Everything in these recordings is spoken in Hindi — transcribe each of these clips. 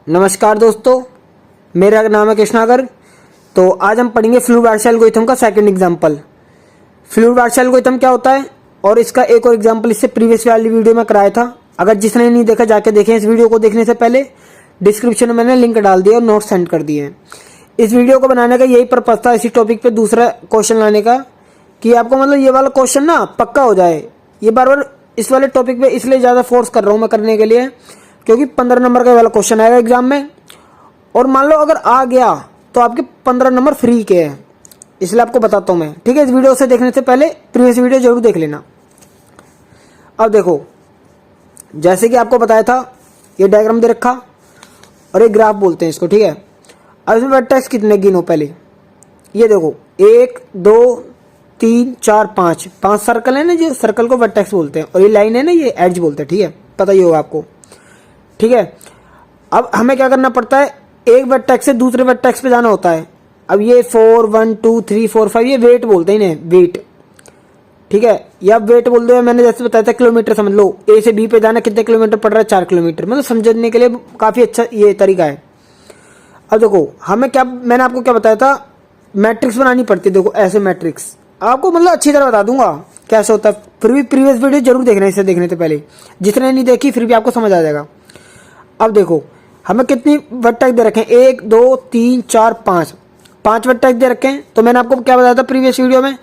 नमस्कार दोस्तों, मेरा नाम है कृष्णागर। तो आज हम पढ़ेंगे फ्लूइड पार्शियल एल्गोरिथम का second example. Fluid partial algorithm क्या होता है और इसका एक और एग्जांपल इससे प्रीवियस वाली वीडियो में कराया था। अगर जिसने नहीं देखा जाके देखें। इस वीडियो को देखने से पहले डिस्क्रिप्शन में मैंने लिंक डाल दिया और नोट सेंड कर दिए हैं। इस वीडियो को बनाने का यही पर्पज था, इसी टॉपिक पे दूसरा क्वेश्चन लाने का, कि आपको मतलब ये वाला क्वेश्चन ना पक्का हो जाए। ये बार बार इस वाले टॉपिक पे इसलिए ज़्यादा फोर्स कर रहा हूँ मैं करने के लिए, क्योंकि 15 नंबर का वाला क्वेश्चन आएगा एग्जाम में, और मान लो अगर आ गया तो आपके 15 नंबर फ्री के हैं। इसलिए आपको बताता हूँ मैं, ठीक है। इस वीडियो से देखने से पहले प्रीवियस वीडियो जरूर देख लेना। अब देखो, जैसे कि आपको बताया था, ये डायग्राम दे रखा और एक ग्राफ बोलते हैं इसको, ठीक है। अब इसमें वर्टेक्स कितने गिनो पहले। ये देखो 1 2 3 4 5 सर्कल है ना, जो सर्कल को वर्टेक्स बोलते हैं, और ये लाइन है ना, ये एड्ज बोलते हैं, ठीक है। पता ही होगा आपको, ठीक है। अब हमें क्या करना पड़ता है, एक वर्टेक्स से दूसरे वर्टेक्स पे जाना होता है। अब ये 4 1 2 3 4 5 ये वेट बोलते हैं इन्हें, वेट, ठीक है। या वेट बोल दो, मैंने जैसे बताया था किलोमीटर समझ लो। ए से बी पे जाना कितने किलोमीटर पड़ रहा है, 4 किलोमीटर। मतलब समझने के लिए काफी अच्छा ये तरीका है। अब देखो हमें क्या, मैंने आपको क्या बताया था, मैट्रिक्स बनानी पड़ती है। देखो ऐसे मैट्रिक्स आपको मतलब अच्छी तरह बता दूंगा कैसे होता है। फिर भी प्रीवियस वीडियो जरूर देखना, इसे देखने से पहले। जिसने नहीं देखी फिर भी आपको समझ आ जाएगा। अब देखो हमें कितनी वर्टेक्स दे रखे हैं, 1 2 3 4 5 वर्टेक्स दे रखे हैं। तो मैंने आपको क्या बताया था प्रीवियस वीडियो में,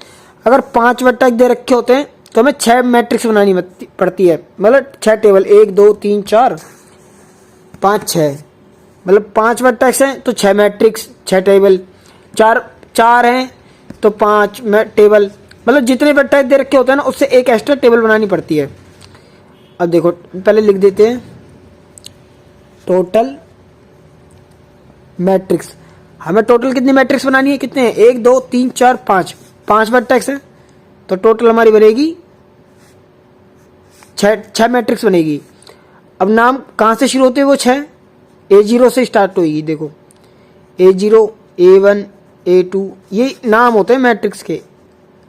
अगर 5 वर्टेक्स दे रखे होते हैं तो हमें 6 मैट्रिक्स बनानी पड़ती है। मतलब 6 टेबल, 1 2 3 4 5 6, मतलब 5 वर्टेक्स हैं तो 6 मैट्रिक्स, 6 टेबल। 4 हैं तो 5 टेबल। मतलब जितने वर्टेक्स दे रखे होते हैं ना, उससे एक एक्स्ट्रा टेबल बनानी पड़ती है। अब देखो पहले लिख देते हैं टोटल मैट्रिक्स। हमें टोटल कितनी मैट्रिक्स बनानी है, कितने हैं, 1 2 3 4 5 वर्टेक्स है, तो टोटल हमारी बनेगी 6 मैट्रिक्स बनेगी। अब नाम कहाँ से शुरू होते हैं, वो 6 A0 से स्टार्ट होगी। देखो A0 A1 A2 ये नाम होते हैं मैट्रिक्स के।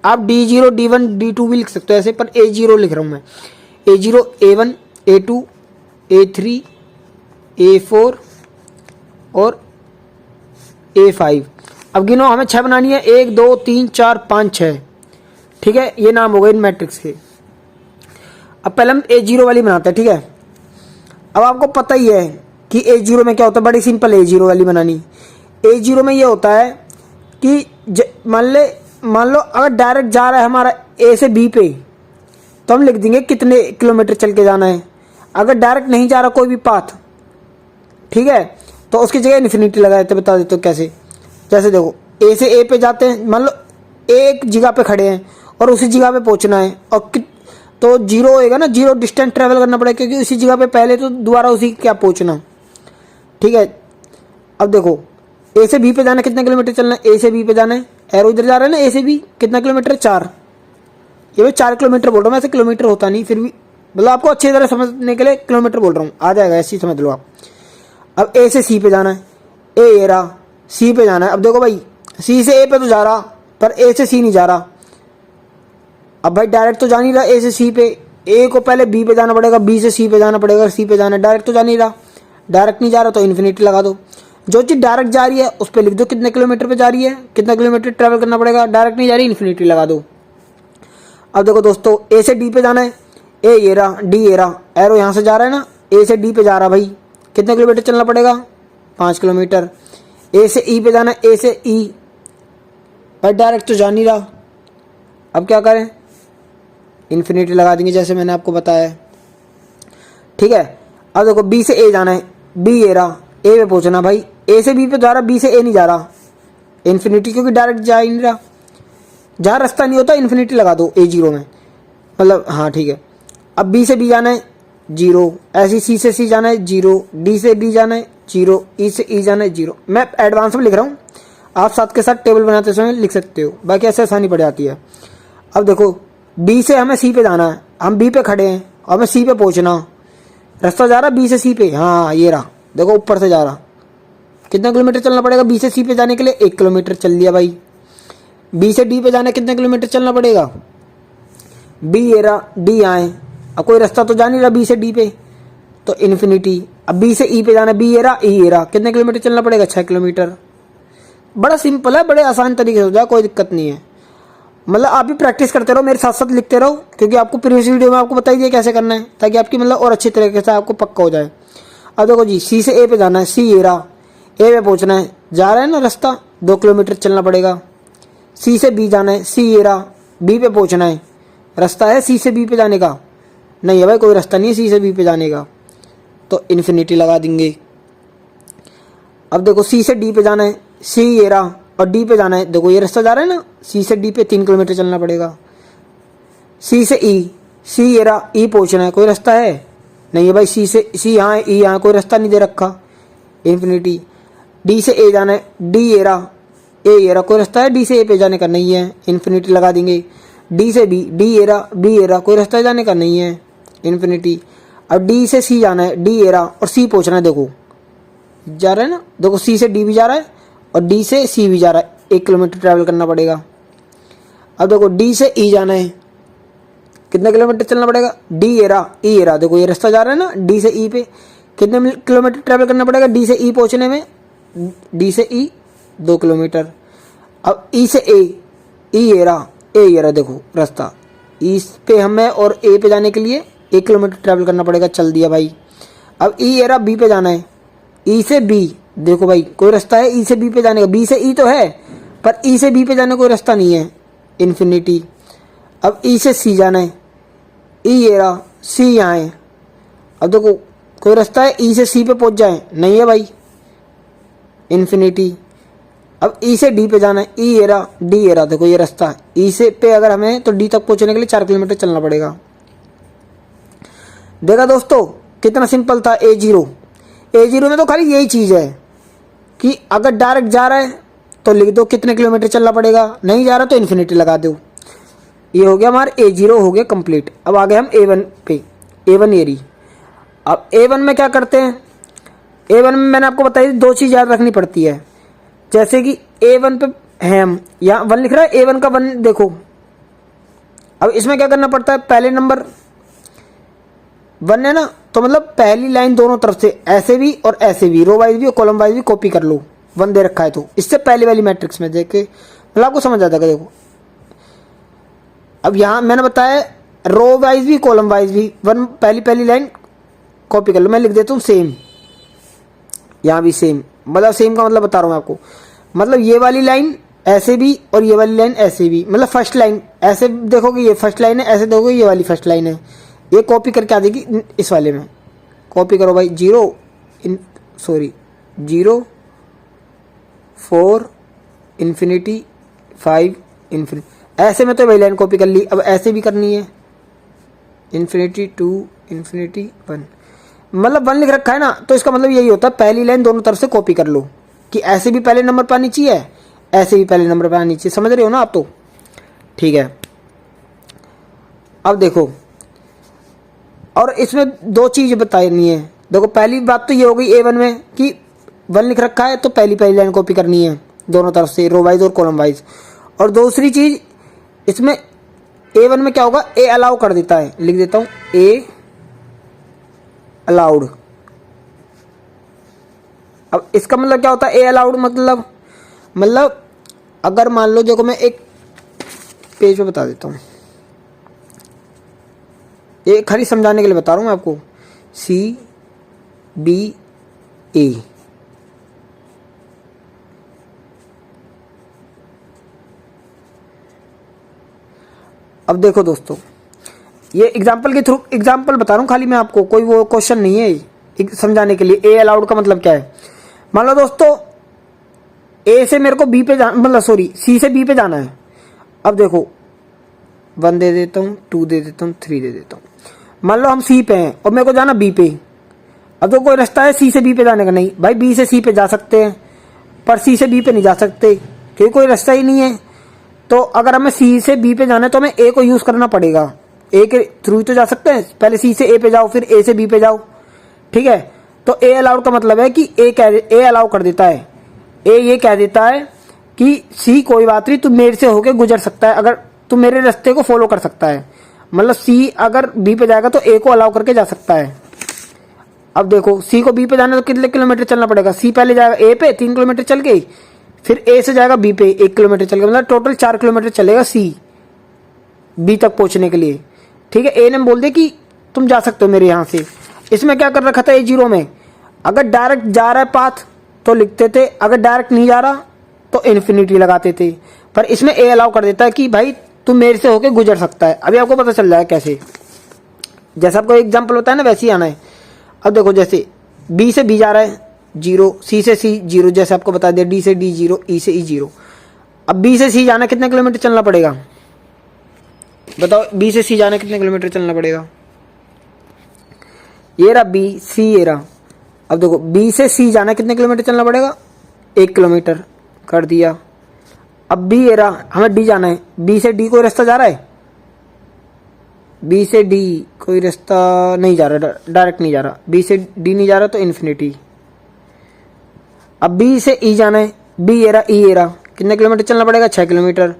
आप D0 D1 D2 भी लिख सकते हो ऐसे, पर A0 लिख रहा हूँ मैं। A0 A1 A2 A3 A4 और A5। अब गिनो, हमें 6 बनानी है, 1 2 3 4 5 6, ठीक है। ये नाम हो गए इन मैट्रिक्स के। अब पहले हम A0 वाली बनाते हैं, ठीक है। अब आपको पता ही है कि A0 में क्या होता है, बड़ी सिंपल है A0 वाली बनानी। A0 में ये होता है कि मान लो अगर डायरेक्ट जा रहा है हमारा A से B पे, तो हम लिख देंगे कितने किलोमीटर चल के जाना है। अगर डायरेक्ट नहीं जा रहा कोई भी पाथ, ठीक है, तो उसकी जगह इन्फिनिटी लगा देते। बता देते हो कैसे। जैसे देखो A से A पे जाते हैं, मान लो एक जगह पे खड़े हैं और उसी जगह पे पहुंचना है, और तो 0 होएगा ना, 0 डिस्टेंस ट्रेवल करना पड़ेगा, क्योंकि उसी जगह पे पहले तो दोबारा उसी क्या पहुंचना, ठीक है। अब देखो A से B पे जाना कितना किलोमीटर चलना है, A से B पे जाना है, एरो इधर जा रहा है ना, A से B कितना किलोमीटर है, 4। ये मैं 4 किलोमीटर बोल रहा हूँ, ऐसे किलोमीटर होता नहीं, फिर भी मतलब आपको अच्छी तरह समझने के लिए किलोमीटर बोल रहा हूँ, आ जाएगा ऐसे ही समझ लो आप। अब A से C पे जाना है, A ये रहा, C पे जाना है। अब देखो भाई C से A पे तो जा रहा, पर A से C नहीं जा रहा। अब भाई डायरेक्ट तो जा नहीं रहा A से C पे, A को पहले B पे जाना पड़ेगा, B से C पे जाना पड़ेगा, C पे जाना है, डायरेक्ट तो जा नहीं रहा। डायरेक्ट नहीं जा रहा तो इन्फिनिटी लगा दो। जो चीज़ डायरेक्ट जा रही है उस पर लिख दो कितने किलोमीटर पे जा रही है, कितना किलोमीटर ट्रैवल करना पड़ेगा। डायरेक्ट नहीं जा रही, इन्फिनिटी लगा दो। अब देखो दोस्तों, A से D पे जाना है, A ये रहा, D ये रहा, एरो यहाँ से जा रहा है ना, A से D पे जा रहा भाई, कितने किलोमीटर चलना पड़ेगा, 5 किलोमीटर। A से E पे जाना है, A से E, भाई डायरेक्ट तो जा नहीं रहा। अब क्या करें, इन्फिनिटी लगा देंगे जैसे मैंने आपको बताया है, ठीक है। अब देखो B से A जाना है, B ये रहा, A पे पहुंचना भाई, A से B पे जा रहा, B से A नहीं जा रहा, इन्फिनिटी, क्योंकि डायरेक्ट जा ही नहीं रहा। जहाँ रास्ता नहीं होता इन्फिनिटी लगा दो A0 में, मतलब हाँ ठीक है। अब B से B जाना है 0, ऐसे C से C जाना है 0, D से D जाना है 0, E से E जाना है 0। मैं एडवांस में लिख रहा हूँ, आप साथ के साथ टेबल बनाते समय लिख सकते हो, बाकी ऐसे आसानी पड़ जाती है। अब देखो B से हमें C पे जाना है, हम B पे खड़े हैं और हमें C पे पहुंचना। रास्ता जा रहा B से C पे, हाँ ये रहा, देखो ऊपर से जा रहा। कितना किलोमीटर चलना पड़ेगा B से C पे जाने के लिए, 1 किलोमीटर चल लिया भाई। B से D पे जाने कितने किलोमीटर चलना पड़ेगा, B ये रहा, D आए। अब कोई रास्ता तो जा नहीं रहा B से D पे, तो इन्फिनिटी। अब बी से ई पे जाना, बी ये रहा, ई ये रहा, कितने किलोमीटर चलना पड़ेगा? 6 किलोमीटर। बड़ा सिंपल है, बड़े आसान तरीके से हो जाए, कोई दिक्कत नहीं है। मतलब आप भी प्रैक्टिस करते रहो, मेरे साथ साथ लिखते रहो, क्योंकि आपको प्रीवियस वीडियो में आपको बताई दिया कैसे करना है, ताकि आपकी मतलब और अच्छी तरीके से आपको पक्का हो जाए। अब देखो जी, सी से ए पे जाना है, सी ये रहा, ए पे पहुंचना है, जा रहा है ना रास्ता, 2 किलोमीटर चलना पड़ेगा। सी से बी जाना है, सी ये रहा, बी पे पहुंचना है, रास्ता है सी से बी पे जाने का? नहीं है भाई, कोई रास्ता नहीं है सी से बी पे जाने का, तो इन्फिनिटी लगा देंगे। अब देखो सी से डी पे जाना है, सी ये रहा, और डी पे जाना है, देखो ये रास्ता जा रहा है ना, सी से डी पे 3 किलोमीटर चलना पड़ेगा। सी से ई, सी ये रहा, ई पहुंचना है, कोई रास्ता है? नहीं है भाई, सी से सी यहाँ है, ई यहाँ, कोई रास्ता नहीं दे रखा, इन्फिनिटी। डी से ए जाना है, डी ये रहा, ए ये रहा, कोई रास्ता है डी से ए पे जाने का? नहीं है, इन्फिनिटी लगा देंगे। डी से बी, डी ये रहा, बी ये रहा, कोई रास्ता जाने का? नहीं है, इन्फिनिटी। अब डी से सी जाना है, डी ये रहा, और सी पहुंचना है, देखो जा रहा है ना, देखो सी से डी भी जा रहा है और डी से सी भी जा रहा है, 1 किलोमीटर ट्रैवल करना पड़ेगा। अब देखो डी से ई जाना है, कितना किलोमीटर चलना पड़ेगा? डी ये रहा, ई ये रहा, देखो ये रास्ता जा रहा है ना डी से ई पे, कितने किलोमीटर ट्रैवल करना पड़ेगा डी से ई पहुंचने में? डी से ई 2 किलोमीटर। अब ई से ए, ई ये रहा, ए ये रहा, देखो रास्ता, ई पे हमें और ए पे जाने के लिए 1 किलोमीटर ट्रैवल करना पड़ेगा, चल दिया भाई। अब ई ये रहा, बी पे जाना है, ई से बी, देखो भाई कोई रास्ता है ई से बी पे जाने का? बी से ई तो है, पर ई से बी पे जाने का कोई रास्ता नहीं है, इन्फिनिटी। अब ई से सी जाना है, ई ये रहा, सी यहाँ है, अब देखो कोई रास्ता है ई से सी पे पहुंच जाए? नहीं है भाई, इन्फिनिटी। अब ई से डी पे जाना है, ई ये रहा, डी ये रहा, देखो ये रास्ता है, ई से पे अगर हमें तो डी तक पहुंचने के लिए 4 किलोमीटर चलना पड़ेगा। देखा दोस्तों कितना सिंपल था। A0 में तो खाली यही चीज है कि अगर डायरेक्ट जा रहा है तो लिख दो कितने किलोमीटर चलना पड़ेगा, नहीं जा रहा तो इन्फिनिटी लगा दो। ये हो गया हमारा A0 हो गया कंप्लीट। अब आ गए हम A1 पे, A1 एरी। अब A1 में क्या करते हैं? A1 में मैंने आपको बताई 2 चीज़ याद रखनी पड़ती है, जैसे कि A1 पे है हम, यहाँ 1 लिख रहा है, A1 का 1 देखो। अब इसमें क्या करना पड़ता है? पहले नंबर 1 है ना, तो मतलब पहली लाइन दोनों तरफ से ऐसे भी और ऐसे भी, रो वाइज भी और कॉलम वाइज भी कॉपी कर लो। 1 दे रखा है तो इससे पहले वाली मैट्रिक्स में देख के मतलब आपको समझ आ जाएगा। देखो अब यहाँ मैंने बताया रो वाइज भी कॉलम वाइज भी 1 पहली लाइन कॉपी कर लो। मैं लिख देता हूँ सेम, यहाँ भी सेम, मतलब सेम का मतलब बता रहा हूँ आपको, मतलब ये वाली लाइन ऐसे भी और ये वाली लाइन ऐसे भी, मतलब फर्स्ट लाइन ऐसे देखोगे ये फर्स्ट लाइन है, ऐसे देखोगे ये वाली फर्स्ट लाइन है, ये कॉपी करके आ जाएगी इस वाले में। कॉपी करो भाई, 0 4 इन्फिनिटी 5 इन्फिनिटी, ऐसे में तो वही लाइन कॉपी कर ली। अब ऐसे भी करनी है, इन्फिनिटी 2 इन्फिनिटी 1, मतलब 1 लिख रखा है ना, तो इसका मतलब यही होता है पहली लाइन दोनों तरफ से कॉपी कर लो कि ऐसे भी पहले नंबर पर आनी चाहिए, ऐसे भी पहले नंबर पर आनी चाहिए। समझ रहे हो ना आप? तो ठीक है। अब देखो, और इसमें 2 चीज बतानी है। देखो पहली बात तो ये हो गई A1 में कि 1 लिख रखा है तो पहली लाइन कॉपी करनी है दोनों तरफ से, रो वाइज और कॉलम वाइज। और दूसरी चीज इसमें A1 में क्या होगा? ए अलाउ कर देता है, लिख देता हूं ए अलाउड। अब इसका मतलब क्या होता है? ए अलाउड मतलब अगर मान लो, देखो मैं एक पेज पे बता देता हूं, ये खाली समझाने के लिए बता रहा हूं मैं आपको। CBA अब देखो दोस्तों, ये एग्जाम्पल के थ्रू एग्जाम्पल बता रहा हूँ खाली मैं आपको, कोई वो क्वेश्चन नहीं है, समझाने के लिए। ए अलाउड का मतलब क्या है? मान लो दोस्तों ए से मेरे को बी पे मतलब सी से बी पे जाना है। अब देखो 1 दे देता हूँ, 2 दे देता हूँ, 3 दे देता हूँ। मान लो हम सी पे हैं और मेरे को जाना बी पे। अब तो कोई रास्ता है सी से बी पे जाने का? नहीं भाई, बी से सी पे जा सकते हैं पर सी से बी पे नहीं जा सकते क्योंकि कोई रास्ता ही नहीं है। तो अगर हमें सी से बी पे जाना है तो हमें ए को यूज करना पड़ेगा। ए के थ्रू तो जा सकते हैं, पहले सी से ए पे जाओ फिर ए से बी पे जाओ, ठीक है। तो ए अलाउड का मतलब है कि ए अलाउ कर देता है, ए ये कह देता है कि सी कोई बात नहीं, तू मेरे से होके गुजर सकता है, अगर तू मेरे रास्ते को फॉलो कर सकता है। मतलब सी अगर बी पे जाएगा तो ए को अलाउ करके जा सकता है। अब देखो सी को बी पे जाना तो कितने किलोमीटर चलना पड़ेगा, सी पहले जाएगा ए पे 3 किलोमीटर चल के, फिर ए से जाएगा बी पे 1 किलोमीटर चल के, मतलब टोटल 4 किलोमीटर चलेगा सी बी तक पहुंचने के लिए। ठीक है, ए ने बोल दिया कि तुम जा सकते हो मेरे यहाँ से। इसमें क्या कर रखा था A0 में, अगर डायरेक्ट जा रहा है पाथ तो लिखते थे, अगर डायरेक्ट नहीं जा रहा तो इन्फिनिटी लगाते थे। पर इसमें ए अलाउ कर देता है कि भाई तुम मेरे से होके गुजर सकता है। अभी आपको पता चल जाएगा कैसे, जैसा आपको एग्जाम्पल होता है ना वैसे ही आना है। अब देखो जैसे बी से बी जा रहा है 0, सी से सी 0, जैसे आपको बता दिया, डी से डी 0, ई से ई 0। अब बी से सी जाना कितने किलोमीटर चलना पड़ेगा बताओ, बी से सी जाना कितने किलोमीटर चलना पड़ेगा। ये रहा बी, सी ये रहा। अब देखो बी से सी जाना कितने किलोमीटर चलना पड़ेगा, 1 किलोमीटर कर दिया। अब बी ये रहा, हमें डी जाना है, बी से डी कोई रास्ता जा रहा है, बी से डी कोई रास्ता नहीं जा रहा, डायरेक्ट नहीं जा रहा, बी से डी नहीं जा रहा तो इन्फिनिटी। अब बी से ई जाना है, बी ये रहा, ई ये रहा, कितने किलोमीटर चलना पड़ेगा, 6 किलोमीटर।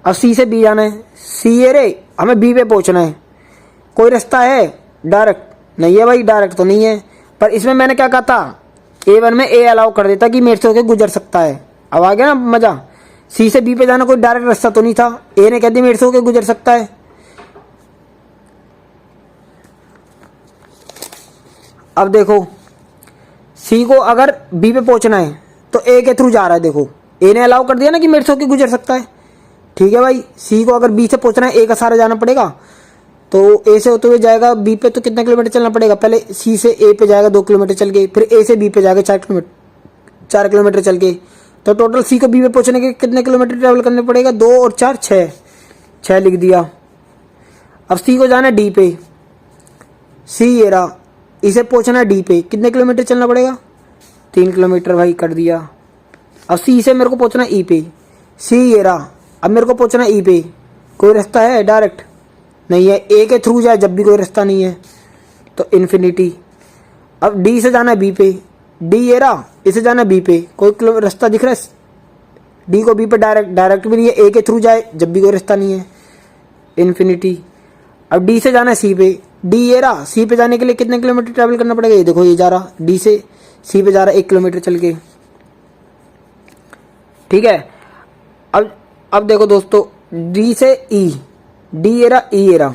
अब सी से बी जाना है, सी ये रे, हमें बी पे पहुंचना है, कोई रास्ता है डायरेक्ट नहीं है भाई, डायरेक्ट तो नहीं है। पर इसमें मैंने क्या कहा था, A1 में ए अलाउ कर देता कि मेरे से होकर गुजर सकता है। अब आ गया ना मजा, सी से बी पे जाना कोई डायरेक्ट रास्ता तो नहीं था, ए ने कह दिया मेरे से होकर गुजर सकता है। अब देखो सी को अगर बी पे पहुंचना है तो ए के थ्रू जा रहा है, देखो ए ने अलाउ कर दिया ना कि मेरे से होकर गुजर सकता है। ठीक है भाई, सी को अगर बी से पहुंचना है ए का सहारा जाना पड़ेगा, तो ए से होते हुए जाएगा बी पे, तो कितना किलोमीटर चलना पड़ेगा, पहले सी से ए पे जाएगा 2 किलोमीटर चल के, फिर ए से बी पे जाएगा 4 किलोमीटर चल के। तो टोटल सी को बी पे पहुंचने के कितने किलोमीटर ट्रेवल करने पड़ेगा, 2 और 4 6 लिख दिया। अब सी को जाना है डी पे, सी ये रहा, इसे पहुंचना है डी पे, कितने किलोमीटर चलना पड़ेगा, 3 किलोमीटर भाई कर दिया। अब सी से मेरे को पहुंचना है ई पे, सी ये रहा, अब मेरे को पहुंचना है ई पे, कोई रास्ता है डायरेक्ट नहीं है, ए के थ्रू जाए जब भी कोई रास्ता नहीं है तो इन्फिनिटी। अब डी से जाना है बी पे, डी ये रहा, इसे जाना है बी पे, कोई रास्ता दिख रहा है, डी को बी पे डायरेक्ट भी नहीं है, ए के थ्रू जाए जब भी कोई रास्ता नहीं है, इन्फिनिटी। अब डी से जाना है सी पे, डी ये रहा, सी पे जाने के लिए कितने किलोमीटर ट्रैवल करना पड़ेगा, ये देखो ये जा रहा, डी से सी पे जा रहा 1 किलोमीटर चल के। ठीक है, अब देखो दोस्तों डी से ई, डी ये रहा, ई ये रहा,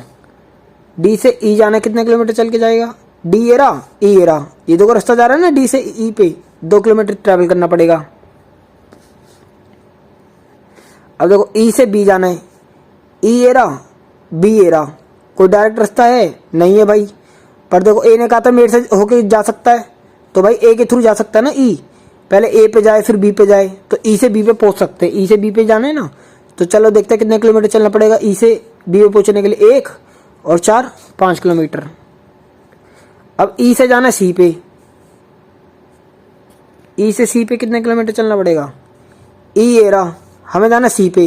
डी से ई जाना कितने किलोमीटर चल के जाएगा, डी ये रहा, ई ये रहा, ये देखो रास्ता जा रहा है ना डी से ई पे, 2 किलोमीटर ट्रैवल करना पड़ेगा। अब देखो ई से बी जाना है, ई ये रहा, बी ये रहा, कोई डायरेक्ट रास्ता है नहीं है भाई, पर देखो ए ने कहा था मेरे से होके जा सकता है, तो भाई ए के थ्रू जा सकता है ना ई, पहले ए पे जाए फिर बी पे जाए, तो ई से बी पे पहुंच सकते हैं, ई से बी पे जाना है ना, तो चलो देखते हैं कितने किलोमीटर चलना पड़ेगा ई से बी पे पहुंचने के लिए, 1 और 4 5 किलोमीटर। अब ई से जाना सी पे, ई से सी पे कितने किलोमीटर चलना पड़ेगा, ई ये रहा, हमें जाना सी पे,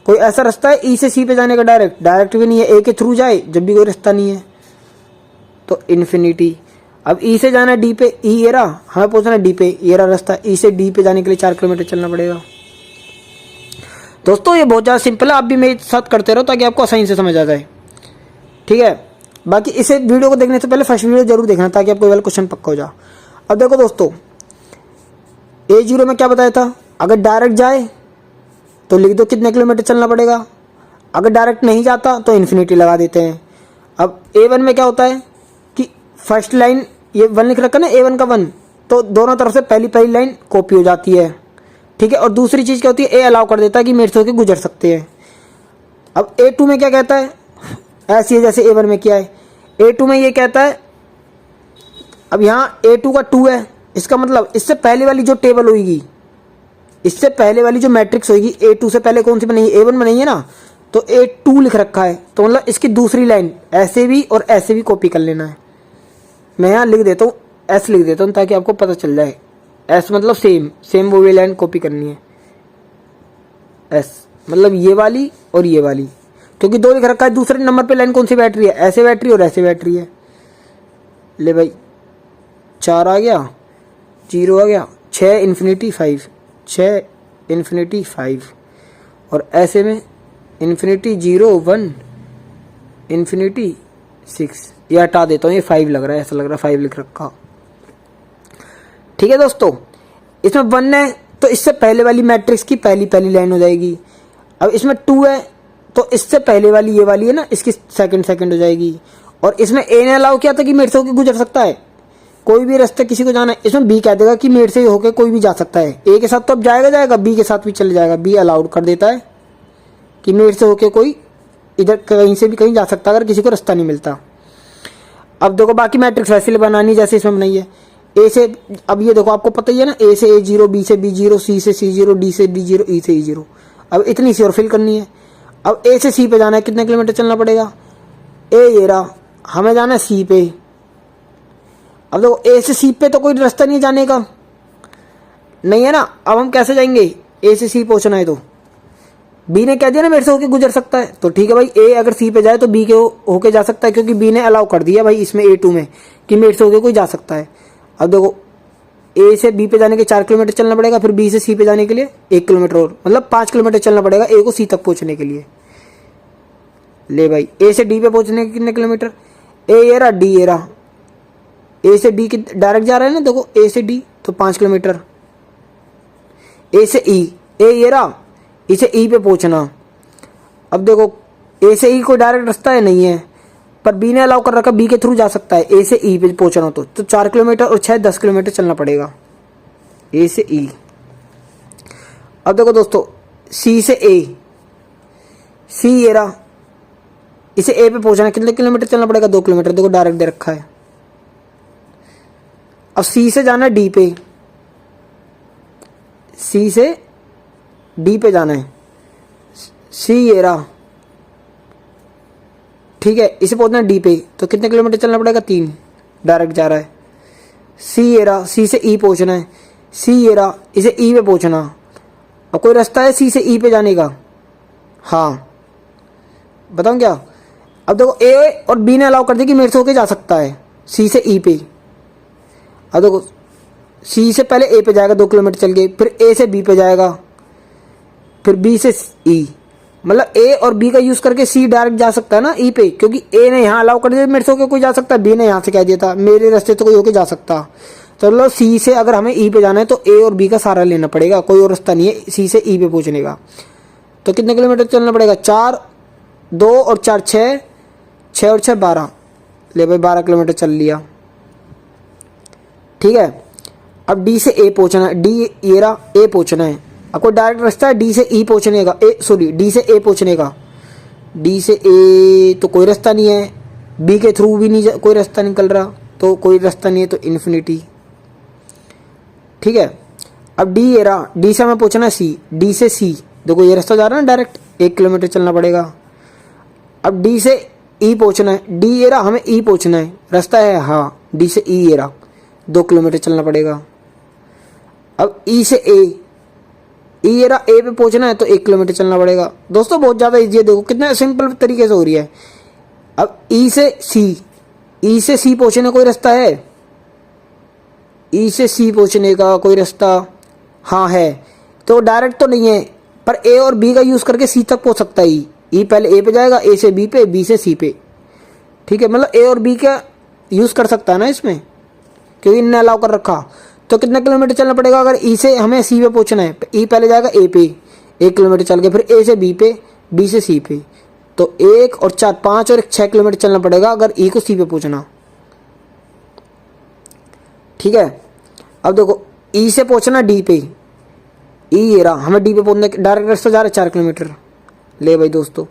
कोई ऐसा रास्ता है ई से सी पे जाने का, डायरेक्ट भी नहीं है, ए के थ्रू जाए जब भी कोई रास्ता नहीं है तो इन्फिनिटी। अब ई से जाना डी पे, ई ये रहा, हमें पहुंचना डी पे, ये रहा रास्ता, ई से डी पे जाने के लिए 4 किलोमीटर चलना पड़ेगा। दोस्तों ये बहुत ज़्यादा सिंपल है, आप भी मेरे साथ करते रहो ताकि आपको आसानी से समझ आ जाए। ठीक है, बाकी इसे वीडियो को देखने से पहले फर्स्ट वीडियो जरूर देखना ताकि आपको वाला क्वेश्चन पक्का हो जाए। अब देखो दोस्तों A0 में क्या बताया था, अगर डायरेक्ट जाए तो लिख दो कितने किलोमीटर चलना पड़ेगा, अगर डायरेक्ट नहीं जाता तो इन्फिनिटी लगा देते हैं। अब A1 में क्या होता है कि फर्स्ट लाइन ये 1 लिख रखा ना, A1 का 1, तो दोनों तरफ से पहली लाइन कॉपी हो जाती है। ठीक है, और दूसरी चीज़ क्या होती है, ए अलाउ कर देता है कि मेरे से होकर गुजर सकते हैं। अब A2 में क्या कहता है, ऐसी है जैसे A1 में किया है। A2 में ये कहता है, अब यहाँ A2 का 2 है, इसका मतलब इससे पहले वाली जो टेबल होगी, इससे पहले वाली जो मैट्रिक्स होगी, A2 से पहले कौन सी बनेगी, A1 बनेगी ना, तो A2 लिख रखा है, तो मतलब इसकी दूसरी लाइन ऐसे भी और ऐसे भी कॉपी कर लेना है। मैं यहाँ लिख देता हूँ, S लिख देता हूँ ताकि आपको पता चल जाए। S मतलब सेम वो लाइन कॉपी करनी है, S मतलब ये वाली और ये वाली, क्योंकि 2 लिख रखा है, दूसरे नंबर पे लाइन कौन सी बैटरी है, ऐसे बैटरी और ऐसे बैटरी है। ले भाई 4 आ गया, 0 आ गया, 6 इन्फिनिटी 5, 6 इन्फिनिटी 5, और ऐसे में इन्फिनिटी 0 1 इन्फिनिटी 6। ये हटा देता हूँ, ये 5 लग रहा है, ऐसा लग रहा है 5 लिख रखा, ठीक है दोस्तों, इसमें 1 है तो इससे पहले वाली मैट्रिक्स की पहली पहली लाइन हो जाएगी। अब इसमें 2 है तो इससे पहले वाली ये वाली है ना, इसकी सेकंड हो जाएगी। और इसमें ए ने अलाउ किया था कि मेरे से होकर गुजर सकता है, कोई भी रास्ते किसी को जाना है, इसमें बी कह देगा कि मेरे से होकर कोई भी जा सकता है। ए के साथ तो अब जाएगा, बी के साथ भी चले जाएगा। बी अलाउड कर देता है कि मेरे से होकर कोई इधर कहीं से भी कहीं जा सकता है अगर किसी को रास्ता नहीं मिलता। अब देखो बाकी मैट्रिक्स वैसे बनानी जैसे इसमें बनाई है। ए से, अब ये देखो आपको पता ही है ना, ए से A0, बी से B0, सी से C0, डी से D0, ई से E0। अब इतनी सी और फिल करनी है। अब ए से सी पे जाना है, कितने किलोमीटर चलना पड़ेगा? ए ये रहा, हमें जाना है सी पे। अब देखो ए से सी पे तो कोई रास्ता नहीं जाने का, नहीं है ना। अब हम कैसे जाएंगे? ए से सी पहुंचना है तो बी ने कह दिया ना मेरे से होके गुजर सकता है, तो ठीक है भाई, ए अगर सी पे जाए तो बी के होके जा सकता है, क्योंकि बी ने अलाउ कर दिया भाई इसमें A2 में कि मेरे से होके कोई जा सकता है। अब देखो ए से बी पे जाने के 4 किलोमीटर चलना पड़ेगा, फिर बी से सी पे जाने के लिए 1 किलोमीटर और, मतलब 5 किलोमीटर चलना पड़ेगा ए को सी तक पहुंचने के लिए। ले भाई, ए से डी पे पहुंचने के कितने किलोमीटर? ए ये रहा, डी ये रहा। ए से डी डायरेक्ट जा रहा है ना, देखो ए से डी तो 5 किलोमीटर। ए से ई, ए ये रहा, इसे ई पे पहुंचना। अब देखो ए से ई कोई डायरेक्ट रास्ता है नहीं है, पर बी ने अलाउ कर रखा, बी के थ्रू जा सकता है ए से ई पे पहुंचना। तो 4 किलोमीटर और 6 10 किलोमीटर चलना पड़ेगा ए से ई। अब देखो दोस्तों, सी से ए, सी ये रहा, इसे ए पे पहुंचना, कितने किलोमीटर चलना पड़ेगा? 2 किलोमीटर, देखो डायरेक्ट दे रखा है। अब सी से जाना है डी पे, सी से डी पे जाना है, सी ये रहा, ठीक है, इसे पहुंचना है डी पे, तो कितने किलोमीटर चलना पड़ेगा? 3, डायरेक्ट जा रहा है। सी ये रहा, सी से ई पहुंचना है, सी ये रहा, इसे ई पे पहुंचना। अब कोई रास्ता है सी से ई पे जाने का? हाँ, बताऊं क्या? अब देखो ए और बी ने अलाउ कर दिया कि मेरे से होके जा सकता है सी से ई पे। अब देखो सी से पहले ए पे जाएगा 2 किलोमीटर चल के, फिर ए से बी पे जाएगा, फिर बी से ई, मतलब ए और बी का यूज करके सी डायरेक्ट जा सकता है ना ई पे, क्योंकि ए ने यहाँ अलाउ कर दिया मेरे से होके कोई जा सकता है, बी ने यहाँ से कह दिया था मेरे रास्ते से कोई होके जा सकता। तो मतलब सी से अगर हमें ई पे जाना है तो ए और बी का सहारा लेना पड़ेगा, कोई और रास्ता नहीं है सी से ई पे पहुंचने का। तो कितने किलोमीटर चलना पड़ेगा? 4, 2 और 4 6, 6 और 6 12। ले भाई 12 किलोमीटर चल लिया, ठीक है। अब डी से ए पहुंचना है, डी ये रहा, ए पहुंचना है। अब कोई डायरेक्ट रास्ता है डी से ई पहुंचने का, डी से ए पहुंचने का? डी से ए तो कोई रास्ता नहीं है, बी के थ्रू भी नहीं कोई रास्ता निकल रहा, तो कोई रास्ता नहीं है, तो इन्फिनिटी, ठीक है। अब डी ये रहा, डी से हमें पहुंचना है सी, डी से सी, देखो ये रास्ता जा रहा है ना डायरेक्ट, 1 किलोमीटर चलना पड़ेगा। अब डी से ई पहुंचना है, डी ये रहा, हमें ई पहुंचना है, रास्ता है हाँ, डी से ई ये रहा, 2 किलोमीटर चलना पड़ेगा। अब ई से ए, ई ये रहा, ए पे पहुंचना है तो 1 किलोमीटर चलना पड़ेगा। दोस्तों बहुत ज़्यादा ईजी है, देखो कितना सिंपल तरीके से हो रही है। अब ई से सी, ई से सी पहुंचने कोई रास्ता है? ई से सी पहुंचने का कोई रास्ता हाँ है, तो डायरेक्ट तो नहीं है, पर ए और बी का यूज़ करके सी तक पहुंच सकता है। ई पहले ए पे जाएगा, ए से बी पे, बी से सी पे, ठीक है, मतलब ए और बी का यूज़ कर सकता है ना इसमें, क्योंकि इनने अलाउ कर रखा। तो कितना किलोमीटर चलना पड़ेगा अगर ई से हमें सी पे पहुंचना है? ई पहले जाएगा ए पे, 1 किलोमीटर चल के, फिर ए से बी पे, बी से सी पे, तो 1 और 4 5 और 6 किलोमीटर चलना पड़ेगा अगर ई को सी पे पहुंचना, ठीक है। अब देखो ई से पहुंचना डी पे, ई ये रहा, हमें डी पे पहुंचने डायरेक्ट रास्ता जा रहा है 4 किलोमीटर। ले भाई दोस्तों,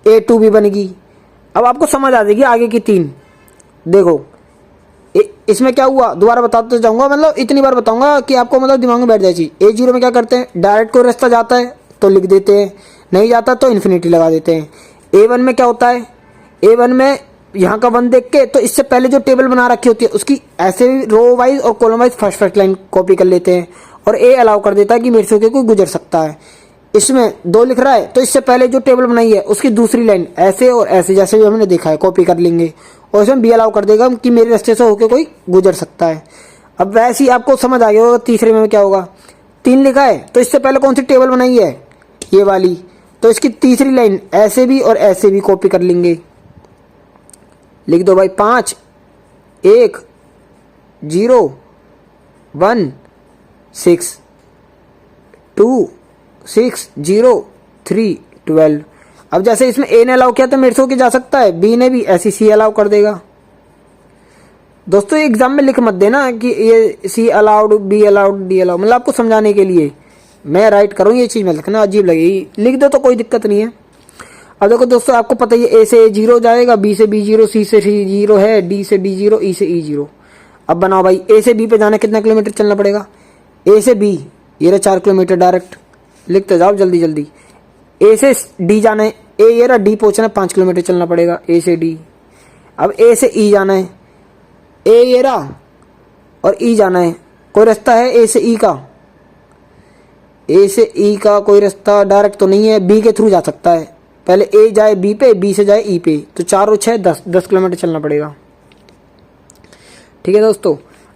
A2 भी बनेगी। अब आपको समझ आ जाएगी आगे की 3। देखो इसमें क्या हुआ, दोबारा बताते जाऊंगा, मतलब इतनी बार बताऊंगा कि आपको मतलब दिमाग में बैठ जाए चीज। A0 में क्या करते हैं, डायरेक्ट कोई रास्ता जाता है तो लिख देते हैं, नहीं जाता तो इन्फिनिटी लगा देते हैं। A1 में क्या होता है, A1 में यहाँ का 1 देख के तो इससे पहले जो टेबल बना रखी होती है उसकी ऐसे रो वाइज और column wise first line copy कर लेते हैं, और ए अलाउ कर देता है कि मेरे से होकर कोई गुजर सकता है। इसमें 2 लिख रहा है तो इससे पहले जो टेबल बनाई है उसकी दूसरी लाइन ऐसे और ऐसे जैसे भी हमने देखा है कॉपी कर लेंगे, और इसमें बी अलाउ कर देगा कि मेरे रास्ते से होकर कोई गुजर सकता है। अब वैसे ही आपको समझ आ गया होगा तीसरे में क्या होगा। 3 लिखा है तो इससे पहले कौन सी टेबल बनाई है, ये वाली, तो इसकी तीसरी लाइन ऐसे भी और ऐसे भी कॉपी कर लेंगे। लिख दो भाई 5 1 0 1 6 2 6 0 3 12। अब जैसे इसमें ए ने अलाउ किया तो मेरे से होके जा सकता है, बी ने भी, ऐसी सी अलाउ कर देगा। दोस्तों एग्जाम में लिख मत देना कि ये C allowed, B allowed, D allowed, मतलब आपको समझाने के लिए मैं राइट करूँ, ये चीज़ में लिखना अजीब लगेगी, लिख दो तो कोई दिक्कत नहीं है। अब देखो दोस्तों आपको पता ही है, ए से ए 0 जाएगा, बी से बी 0, सी से सी 0 है, डी से डी 0, ई से ई 0। अब बनाओ भाई, ए से बी पे जाना कितना किलोमीटर चलना पड़ेगा? ए से बी ये रहा 4 किलोमीटर, डायरेक्ट लिखते जाओ जल्दी जल्दी। ए से डी जाना है, ए ये रहा, डी पहुंचना है 5 किलोमीटर चलना पड़ेगा, ए से डी। अब ए से ई जाना है, ए ये रहा और ई जाना है, कोई रास्ता है ए से ई का? ए से ई का कोई रास्ता डायरेक्ट तो नहीं है, बी के थ्रू जा सकता है, पहले ए जाए बी पे, बी से जाए ई पे, तो 4 और 6 10 किलोमीटर चलना पड़ेगा। ठीक है दोस्तों,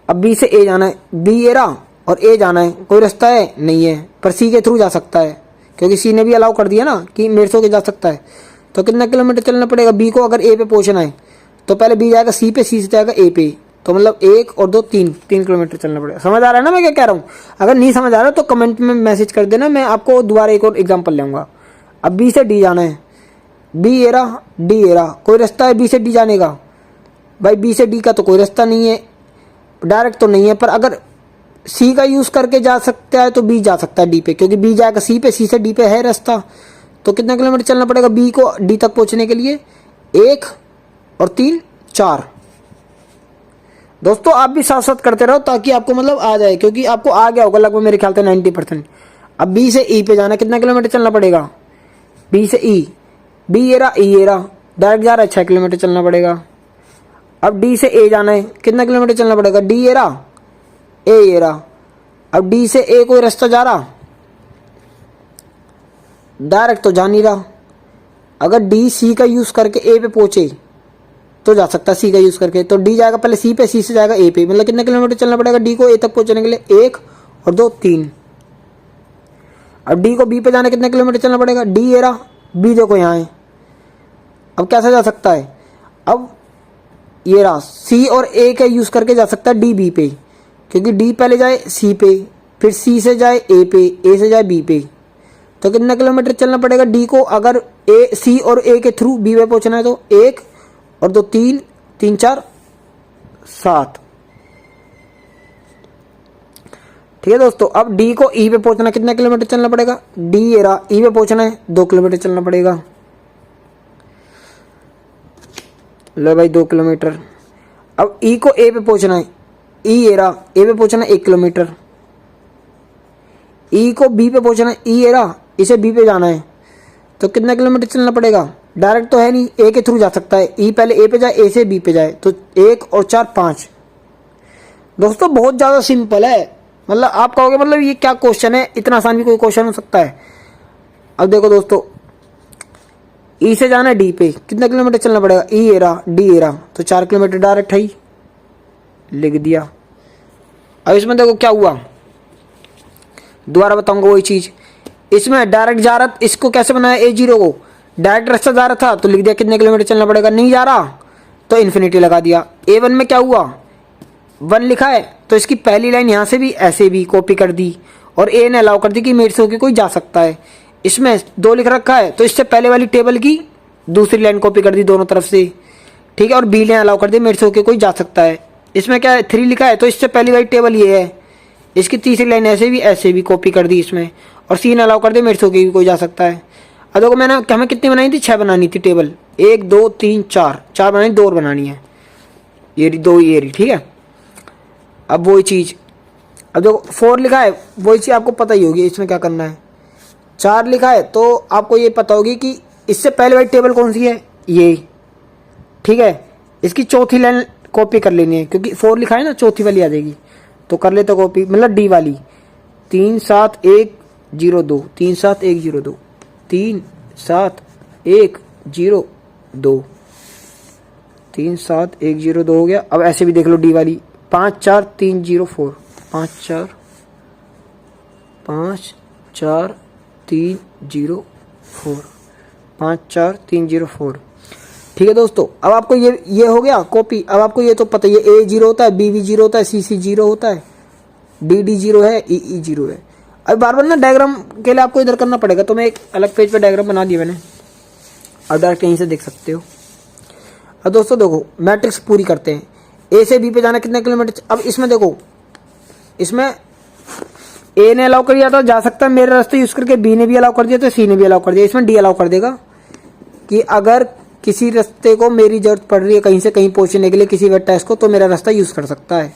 अब बी से ए जाना है, बी ये रहा और ए जाना है, कोई रास्ता है नहीं है, पर सी के थ्रू जा सकता है क्योंकि सी ने भी अलाउ कर दिया ना कि मेरे से होके जा सकता है। तो कितना किलोमीटर चलना पड़ेगा? बी को अगर ए पे पहुंचना है तो पहले बी जाएगा सी पे, सी से जाएगा ए पे, तो मतलब 1 और 2 3 किलोमीटर चलना पड़ेगा। समझ आ रहा है ना मैं क्या कह रहा हूँ? अगर नहीं समझ आ रहा तो कमेंट में मैसेज कर देना, मैं आपको दोबारा एक और एग्जाम्पल लूँगा। अब बी से डी जाना है, बी ये रहा, डी ये रहा, कोई रास्ता है बी से डी जाने का? भाई बी से डी का तो कोई रास्ता नहीं है, डायरेक्ट तो नहीं है, पर अगर सी का यूज करके जा सकता है तो बी जा सकता है डी पे, क्योंकि बी जाएगा सी पे, सी से डी पे है रास्ता। तो कितना किलोमीटर चलना पड़ेगा बी को डी तक पहुंचने के लिए? 1 और 3 4। दोस्तों आप भी साथ साथ करते रहो ताकि आपको मतलब आ जाए, क्योंकि आपको आ गया होगा लगभग मेरे ख्याल से 90%। अब बी से ई पे जाना, कितना किलोमीटर चलना पड़ेगा? बी से ई, बी ये रहा, ई ये रहा, डायरेक्ट जा रहा है, 6 किलोमीटर चलना पड़ेगा। अब डी से ए जाना है, कितना किलोमीटर चलना पड़ेगा? डी ये रहा, ए ये रहा, अब डी से ए कोई रास्ता जा रहा? डायरेक्ट तो जा नहीं रहा। अगर डी सी का यूज करके ए पे पहुंचे तो जा सकता है, सी का यूज करके, तो डी जाएगा पहले सी पे, सी से जाएगा ए पे, मतलब कितना किलोमीटर चलना पड़ेगा डी को ए तक पहुंचने के लिए? 1 और 2 3। अब डी को बी पे जाना कितना किलोमीटर चलना पड़ेगा? डी ये रहा, बी देखो यहाँ है, अब कैसा जा सकता है? अब ये रहा, सी और ए का यूज करके जा सकता है डी बी पे, क्योंकि डी पहले जाए सी पे, फिर सी से जाए ए पे, ए से जाए बी पे, तो कितना किलोमीटर चलना पड़ेगा डी को? अगर ए सी और ए के थ्रू बी पे पहुंचना है तो 1 और 2 3 3 4 7। ठीक है दोस्तों, अब डी को ई पे पहुंचना कितना किलोमीटर चलना पड़ेगा? डी ये रहा, ई पे पहुंचना है 2 किलोमीटर चलना पड़ेगा। लो भाई 2 किलोमीटर। अब ई को ए पे पहुंचना है, ई ये रहा, ए पे पहुंचना है 1 किलोमीटर। ई को बी पे पहुंचना है, ई ये रहा, इसे बी पे जाना है, तो कितना किलोमीटर चलना पड़ेगा? डायरेक्ट तो है नहीं, ए के थ्रू जा सकता है, ई पहले ए पे जाए, ए से बी पे जाए, तो 1 और 4 5। दोस्तों बहुत ज़्यादा सिंपल है, मतलब आप कहोगे मतलब ये क्या क्वेश्चन है, इतना आसान भी कोई क्वेश्चन हो सकता है? अब देखो दोस्तों, ई से जाना है डी पे, कितना किलोमीटर चलना पड़ेगा? ई ये रहा, डी ये रहा, तो 4 किलोमीटर डायरेक्ट है ही, लिख दिया। अब इसमें देखो क्या हुआ, दोबारा बताऊंगा वही चीज। इसमें डायरेक्ट जा रहा, इसको कैसे बनाया? A0 को डायरेक्ट रास्ता जा रहा था तो लिख दिया कितने किलोमीटर चलना पड़ेगा, नहीं जा रहा तो इन्फिनिटी लगा दिया। A1 में क्या हुआ, 1 लिखा है तो इसकी पहली लाइन यहाँ से भी ऐसे भी कॉपी कर दी, और ए ने अलाउ कर दी कि मेरे से होकर कोई जा सकता है। इसमें 2 लिख रखा है तो इससे पहले वाली टेबल की दूसरी लाइन कॉपी कर दी दोनों तरफ से, ठीक है, और बी ने अलाउ कर दी मेरे से होकर कोई जा सकता है। इसमें क्या है, 3 लिखा है तो इससे पहली वाली टेबल ये है, इसकी तीसरी लाइन ऐसे भी कॉपी कर दी इसमें, और सी ने अलाउ कर दिया मेरे से होकर भी कोई जा सकता है। अब देखो मैंने हमें कितनी बनाई थी, 6 बनानी थी टेबल, 1 2 3 4 बनानी, 2 और बनानी है, ये 2 ये रही, ठीक है। अब वही चीज़, अब देखो 4 लिखा है, वही चीज़ आपको पता ही होगी इसमें क्या करना है। 4 लिखा है तो आपको ये पता होगी कि इससे पहले वाली टेबल कौन सी है, ये, ठीक है। इसकी चौथी लाइन कॉपी कर लेनी है क्योंकि 4 लिखा है ना, चौथी वाली आ जाएगी, तो कर लेते कॉपी, मतलब डी वाली 3 7 1 0 2, 3 7 1 0 2, 3 7 1 0 2, 3 7 1 0 2 हो गया। अब ऐसे भी देख लो डी वाली 5 4 3 0 4, 5 4 3 0 4, 5 4 3 0 4, ठीक है दोस्तों। अब आपको ये हो गया कॉपी। अब आपको ये तो पता ही है, A 0 होता है, B भी 0 होता है, C 0 होता है, डी 0 है, ई 0 है। अब बार बार ना डायग्राम के लिए आपको इधर करना पड़ेगा, तो मैं एक अलग पेज पे डायग्राम बना दिया मैंने, अब डायरेक्ट कहीं से देख सकते हो। अब दोस्तों देखो मैट्रिक्स पूरी करते हैं। ए से बी पे जाना कितने किलोमीटर, अब इसमें देखो, इसमें ए ने अलाउ कर दिया तो जा सकता है मेरे रास्ते यूज करके, बी ने भी अलाउ कर दिया तो सी ने भी अलाउ कर दिया, इसमें डी अलाउ कर देगा कि अगर किसी रास्ते को मेरी जरूरत पड़ रही है कहीं से कहीं पहुंचने के लिए किसी वेक्टर को, तो मेरा रास्ता यूज कर सकता है।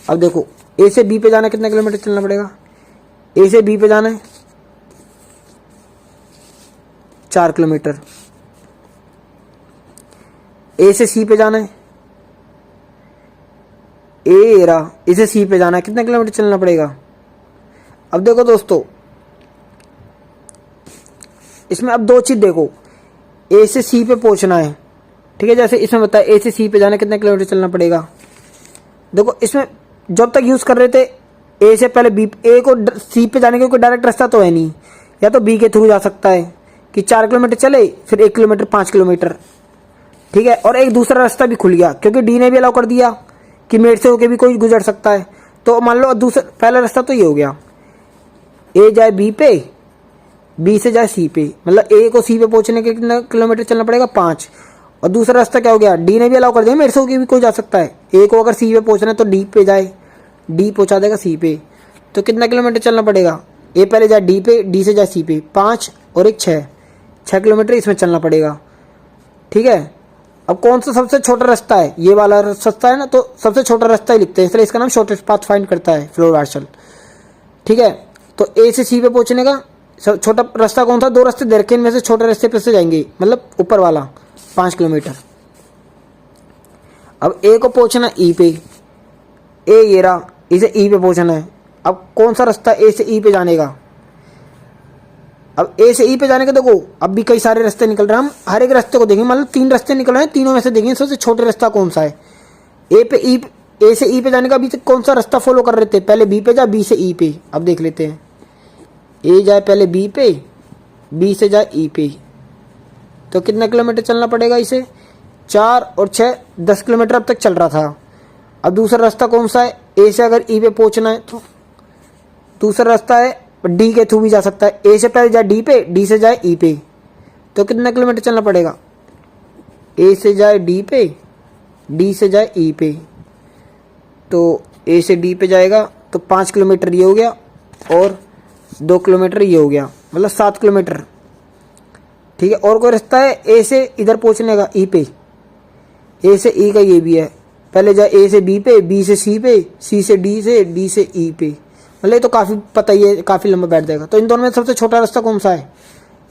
अब देखो ए से बी पे जाना कितने किलोमीटर चलना पड़ेगा, ए से बी पे जाना है 4 किलोमीटर, ए से सी पे जाना है, ए रहा, इसे सी पे जाना है, कितने किलोमीटर चलना पड़ेगा। अब देखो दोस्तों इसमें अब दो चीज देखो, ए से सी पे पहुंचना है, ठीक है, जैसे इसमें बताया ए से सी पे जाना कितने किलोमीटर चलना पड़ेगा। देखो इसमें जब तक यूज कर रहे थे ए से पहले बी, ए को सी पे जाने का कोई डायरेक्ट रास्ता तो है नहीं, या तो बी के थ्रू जा सकता है कि 4 किलोमीटर चले फिर 1 किलोमीटर 5 किलोमीटर, ठीक है, और एक दूसरा रास्ता भी खुल गया क्योंकि डी ने भी अलाउ कर दिया कि मेड से होके भी कोई गुजर सकता है। तो मान लो दूसरा पहला रास्ता तो ये हो गया, ए जाए बी पे, बी से जाए सी पे, मतलब ए को सी पे पहुंचने के कितना किलोमीटर चलना पड़ेगा 5, और दूसरा रास्ता क्या हो गया, डी ने भी अलाउ कर दिया मेरे से होके भी कोई जा सकता है, ए को अगर सी पे पहुंचना है तो डी पे जाए, डी पहुंचा देगा सी पे, तो कितना किलोमीटर चलना पड़ेगा, ए पहले जाए डी पे, डी से जाए सी पे, 5 और 1 6 किलोमीटर इसमें चलना पड़ेगा, ठीक है। अब कौन सा सबसे छोटा रास्ता है, ये वाला रास्ता है ना, तो सबसे छोटा रास्ता ही लिखते हैं, इसलिए इसका नाम शॉर्टेस्ट पाथ फाइंड करता है फ्लोर मार्शल, ठीक है। तो ए से सी पे पहुंचने का छोटा रास्ता कौन था, 2 रास्ते दे रखे, इनमें से छोटे रास्ते पे से जाएंगे, मतलब ऊपर वाला 5 किलोमीटर। अब ए को पहुंचना ई पे, ए ये रहा, इसे ई पे पहुंचना है। अब कौन सा रास्ता ए से ई पे जाने का, अब ए से ई पे जाने का देखो अब भी कई सारे रास्ते निकल रहे हैं, हम हर एक रास्ते को देखेंगे, मतलब 3 रास्ते निकल रहे हैं, तीनों में से देखेंगे सबसे छोटे रास्ता कौन सा है। ए से ई पे जाने का अभी तक कौन सा रास्ता फॉलो कर रहे थे, पहले बी पे जा, बी से ई पे। अब देख लेते हैं, ए जाए पहले बी पे, बी से जाए ई पे, तो कितना किलोमीटर चलना पड़ेगा इसे, 4 और 6 10 किलोमीटर अब तक चल रहा था। अब दूसरा रास्ता कौन सा है, ए से अगर ई पे पहुंचना है तो दूसरा रास्ता है डी के थ्रू भी जा सकता है, ए से पहले जाए डी पे, डी से जाए ई पे, तो कितना किलोमीटर चलना पड़ेगा, ए से जाए डी पे, डी से जाए ई पे, तो ए से डी पे जाएगा तो 5 किलोमीटर ये हो गया और 2 किलोमीटर ये हो गया, मतलब 7 किलोमीटर, ठीक है। और कोई रास्ता है ए से इधर पहुंचने का ई पे, ए से ई का ये भी है, पहले जाए ए से बी पे, बी से सी पे, सी से डी से ई पे, मतलब ये तो काफ़ी पता ही है, काफ़ी लंबा बैठ जाएगा। तो इन दोनों में सबसे छोटा रास्ता कौन सा है,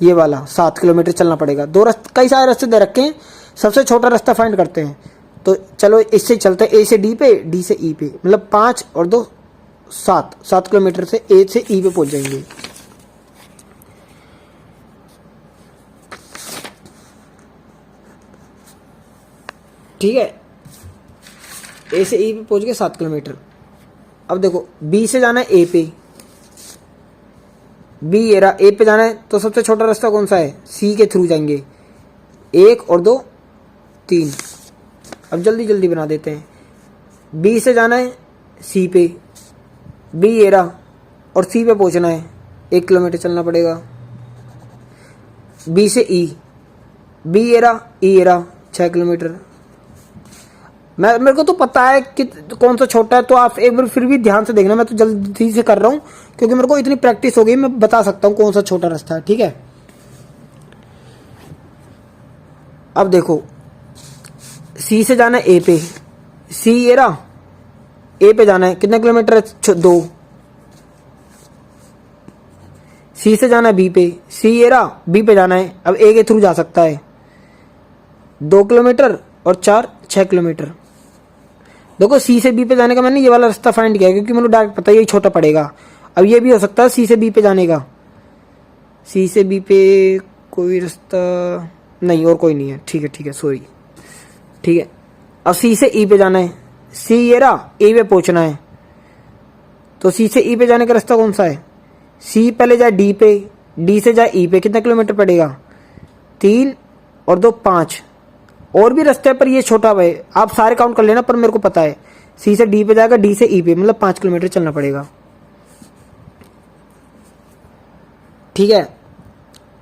ये वाला, 7 किलोमीटर चलना पड़ेगा। 2 रास्ते, कई सारे रास्ते दे रखे हैं, सबसे छोटा रास्ता फाइंड करते हैं। तो चलो इससे चलते हैं, ए से डी पे, डी से ई पे, मतलब 5 और 2 7 किलोमीटर से ए से ई पे पहुंच जाएंगे। ठीक है, ए से ई पे पहुंच गए 7 किलोमीटर। अब देखो बी से जाना है ए पे, बी ये रहा, ए पे जाना है तो सबसे छोटा रास्ता कौन सा है, सी के थ्रू जाएंगे, 1 और 2 3। अब जल्दी जल्दी बना देते हैं, बी से जाना है सी पे, बी ये रहा और सी पे पहुंचना है, 1 किलोमीटर चलना पड़ेगा। बी से ई, बी ये रहा, ई ये रहा, 6 किलोमीटर। मेरे को तो पता है कि कौन सा छोटा है, तो आप एक बार फिर भी ध्यान से देखना, मैं तो जल्दी से कर रहा हूँ क्योंकि मेरे को इतनी प्रैक्टिस हो गई, मैं बता सकता हूँ कौन सा छोटा रास्ता है, ठीक है। अब देखो सी से जाना है ए पे, सी ये रहा, ए पे जाना है, कितना किलोमीटर है, 2। सी से जाना है बी पे, सी ये रहा, बी पे जाना है, अब ए के थ्रू जा सकता है, 2 किलोमीटर और 4 6 किलोमीटर। देखो सी से बी पे जाने का मैंने ये वाला रास्ता फाइंड किया क्योंकि मुझे डायरेक्ट पता है यही छोटा पड़ेगा। अब ये भी हो सकता है सी से बी पे जाने का, सी से बी पे कोई रास्ता नहीं, और कोई नहीं है, ठीक है सॉरी, ठीक है। अब सी से ई पे जाना है, सी ये रहा, ए पे पहुंचना है, तो सी से ई पे जाने का रास्ता कौन सा है, सी पहले जाए डी पे, डी से जाए ई पे, कितना किलोमीटर पड़ेगा, 3 और 2 5। और भी रास्ते पर ये छोटा है, आप सारे काउंट कर लेना, पर मेरे को पता है सी से डी पे जाएगा, डी से ई पे, मतलब 5 किलोमीटर चलना पड़ेगा। ठीक है,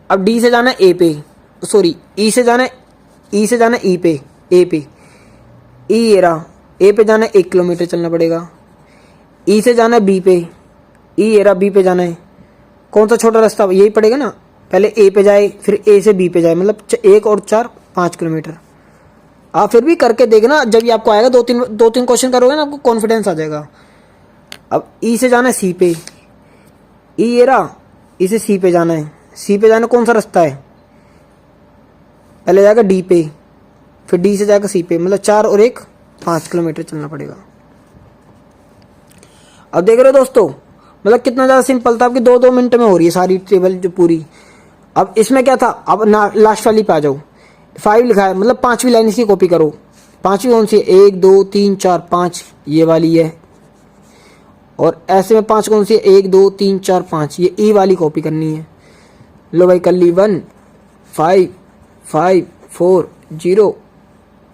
अब डी से जाना ए पे, सॉरी ई से जाना ई पे, ए पे, ई एरा ए पे जाना 1 किलोमीटर चलना पड़ेगा। ई से जाना बी पे, ई एरा बी पे जाना है। कौन सा छोटा रास्ता, यही पड़ेगा ना, पहले ए पे जाए फिर ए से बी पे जाए, मतलब 1 और 4 5 किलोमीटर। आप फिर भी करके देखना, जब भी आपको आएगा 2-3 क्वेश्चन करोगे ना, आपको कॉन्फिडेंस आ जाएगा। अब ई से जाना है सी पे, ई एरा इसे सी पे जाना है। सी पे जाना कौन सा रास्ता है, पहले जाएगा डी पे, फिर डी से जाएगा सी पे, मतलब 4 और 1 5 किलोमीटर चलना पड़ेगा। अब देख रहे हो दोस्तों, मतलब कितना ज़्यादा सिंपल था, आपकी 2-2 मिनट में हो रही है सारी टेबल जो पूरी। अब इसमें क्या था, अब लास्ट वाली पे आ जाओ। 5 लिखा है, मतलब 5वीं लाइन इसकी कॉपी करो। 5वीं कौन सी है, 1 2 3 4 5, ये वाली है। और ऐसे में 5 कौन सी है, 1 2 3 4 5, ये ई वाली कॉपी करनी है। लो भाई कर ली। 1 5 5 4 0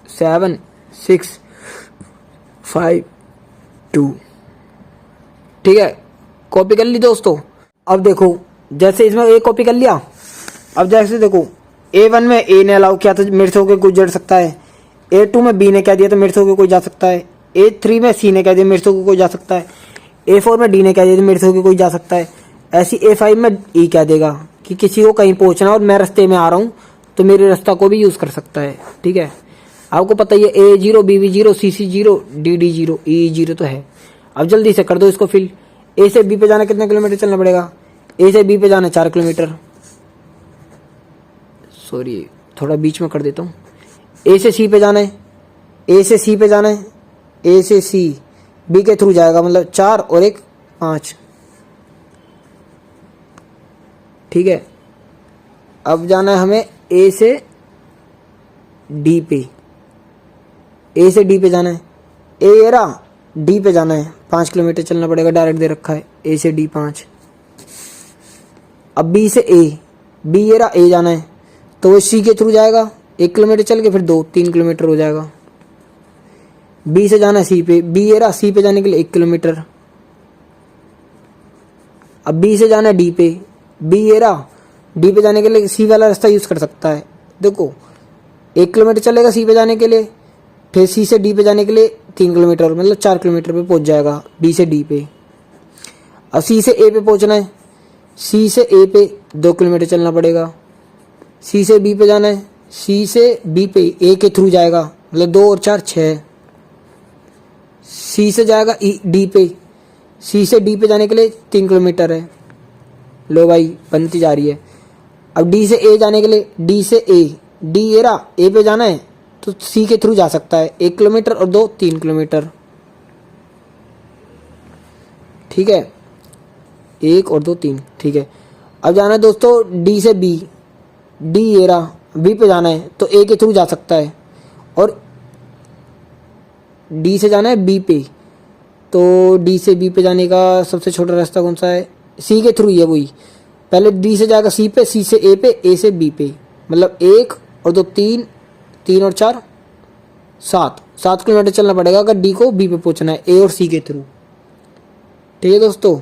7 6 5 2। ठीक है, कॉपी कर ली दोस्तों। अब देखो, जैसे इसमें ए कॉपी कर लिया। अब जैसे देखो, A1 में ए ने अलाउ किया तो मेरे से होकर कोई जुड़ सकता है। A2 में बी ने कह दिया तो मेरे से होकर कोई जा सकता है। A3 में सी ने कह दिया मेरे से होकर कोई जा सकता है। A4 में डी ने कह दिया तो मेरे से होकर कोई जा सकता है। ऐसी A5 में ई कह देगा कि किसी को कहीं पहुंचना और मैं रास्ते में आ रहा हूँ तो मेरे रास्ता को भी यूज कर सकता है। ठीक है, आपको पता ही है A0 BB0 CC0 DD0 EE0 तो है। अब जल्दी से कर दो इसको फिल। ए से बी पे जाना कितने किलोमीटर चलना पड़ेगा, ए से बी पे जाना 4 किलोमीटर। सॉरी थोड़ा बीच में कर देता हूँ। ए से सी पे जाना है, ए से सी पे जाना है, ए से सी बी के थ्रू जाएगा, मतलब 4 और 1 5। ठीक है, अब जाना है हमें ए से डी पे, ए से डी पे जाना है। ए एरा डी पे जाना है, 5 किलोमीटर चलना पड़ेगा, डायरेक्ट दे रखा है ए से डी 5। अब बी से ए, बी एरा ए जाना है तो वो सी के थ्रू जाएगा, 1 किलोमीटर चल के फिर 2-3 किलोमीटर हो जाएगा। बी से जाना है सी पे, बी एरा सी पे जाने के लिए 1 किलोमीटर। अब बी से जाना है डी पे, बी एरा डी पे जाने के लिए सी वाला रास्ता यूज कर सकता है। देखो 1 किलोमीटर चलेगा सी पे जाने के लिए, फिर सी से डी पे जाने के लिए 3 किलोमीटर, मतलब 4 किलोमीटर पे पहुंच जाएगा डी से डी पे। अब सी से ए पे पहुंचना है, सी से ए पे 2 किलोमीटर चलना पड़ेगा। सी से बी पे जाना है, सी से बी पे ए के थ्रू जाएगा, मतलब 2 और 4 6। सी से जाएगा डी पे, सी से डी पे जाने के लिए 3 किलोमीटर है। लो भाई बनती जा रही है। अब डी से ए जाने के लिए, डी से ए, डी एरा ए पे जाना है तो सी के थ्रू जा सकता है, 1 किलोमीटर और 2 3 किलोमीटर। ठीक है, 1 और 2 3। ठीक है, अब जाना है दोस्तों डी से बी, डी एरा बी पे जाना है तो ए के थ्रू जा सकता है, और डी से जाना है बी पे, तो डी से बी पे जाने का सबसे छोटा रास्ता कौन सा है, सी के थ्रू ही है वही। पहले डी से जाएगा सी पे, सी से ए पे, ए से बी पे, मतलब 1 और 2 3, 3 और 4 7 किलोमीटर चलना पड़ेगा अगर डी को बी पे पहुंचना है, ए और सी के थ्रू। ठीक है दोस्तों।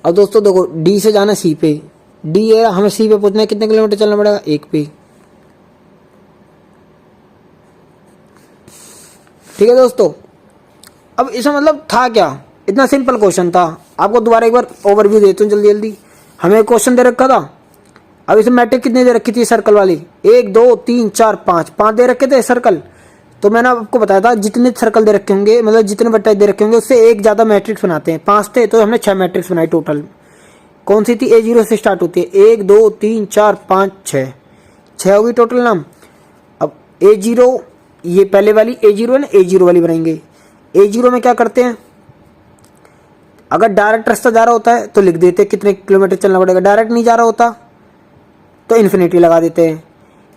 अब दोस्तों देखो, डी से जाना सी पे, डी है हमें सी पे पहुंचना है, कितने किलोमीटर चलना पड़ेगा, 1 पे। ठीक है दोस्तों। अब इसमें मतलब था क्या, इतना सिंपल क्वेश्चन था। आपको दोबारा एक बार ओवरव्यू देता हूँ जल्दी जल्दी। हमें क्वेश्चन दे रखा था, अब इसमें मैट्रिक कितनी दे रखी थी सर्कल वाली, 1 2 3 4 5 दे रखे थे सर्कल। तो मैंने आपको बताया था जितने सर्कल दे रखे होंगे, मतलब जितने बट्टे दे रखे होंगे उससे एक ज्यादा मैट्रिक्स बनाते हैं। 5 थे तो हमने 6 मैट्रिक्स बनाई टोटल। कौन सी थी, A0 से स्टार्ट होती है, 1 2 3 4 5 6 होगी टोटल नाम। अब A0 ये पहले वाली A0 है ना, A0 वाली बनाएंगे। A0 में क्या करते हैं, अगर डायरेक्ट रास्ता जा रहा होता है तो लिख देते कितने किलोमीटर चलना पड़ेगा, डायरेक्ट नहीं जा रहा होता तो इन्फिनिटी लगा देते हैं।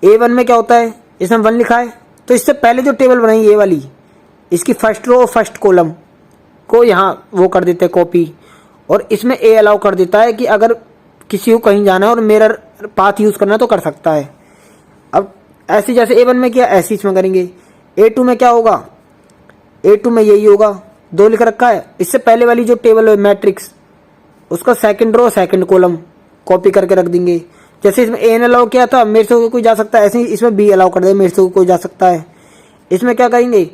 A1 में क्या होता है, इसमें 1 लिखा है तो इससे पहले जो टेबल बनाई ये वाली, इसकी फर्स्ट रो और फर्स्ट कॉलम को यहाँ वो कर देते हैं कॉपी, और इसमें ए अलाउ कर देता है कि अगर किसी को कहीं जाना है और मिरर पाथ यूज करना है तो कर सकता है। अब ऐसे जैसे A1 में किया ऐसे इसमें करेंगे। A2 में क्या होगा, A2 में यही होगा, 2 लिख रखा है। इससे पहले वाली जो टेबल है मैट्रिक्स, उसका second row second column copy करके रख देंगे। जैसे इसमें A ने अलाउ किया था, मेरे से कोई जा सकता है, ऐसे ही इसमें B अलाउ कर दे, मेरे से कोई जा सकता है। इसमें क्या करेंगे,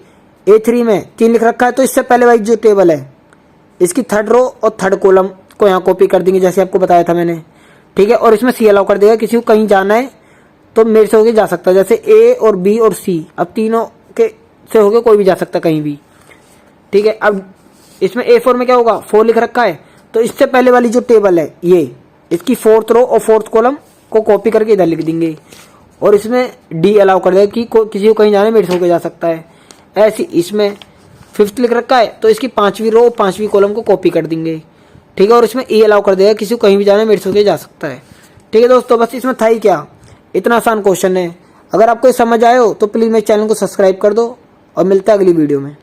A3 में 3 लिख रखा है, तो इससे पहले वाली जो टेबल है इसकी थर्ड रो और थर्ड कॉलम को यहाँ कॉपी कर देंगे, जैसे आपको बताया था मैंने, ठीक है। और इसमें C अलाउ कर देगा, किसी को कहीं जाना है तो मेरे से होके जा सकता है। जैसे A और B और C, अब तीनों के से होके कोई भी जा सकता है कहीं भी, ठीक है। अब इसमें A4 में क्या होगा, 4 लिख रखा है, तो इससे पहले वाली जो टेबल है ये, इसकी फोर्थ रो और फोर्थ कॉलम को कॉपी करके इधर लिख देंगे। और इसमें D अलाउ कर देगा कि किसी को कहीं जाना है मेरे से होके जा सकता है। ऐसे इसमें फिफ्थ लिख रखा है, तो इसकी 5वीं रो 5वीं कॉलम को कॉपी कर देंगे, ठीक है। और इसमें E अलाउ कर देगा, किसी को कहीं भी जाना है मेरे से होके जा सकता है, ठीक है दोस्तों। बस इसमें था ही क्या, इतना आसान क्वेश्चन है। अगर आपको समझ आए हो तो प्लीज़ मेरे चैनल को सब्सक्राइब कर दो और मिलता है अगली वीडियो में।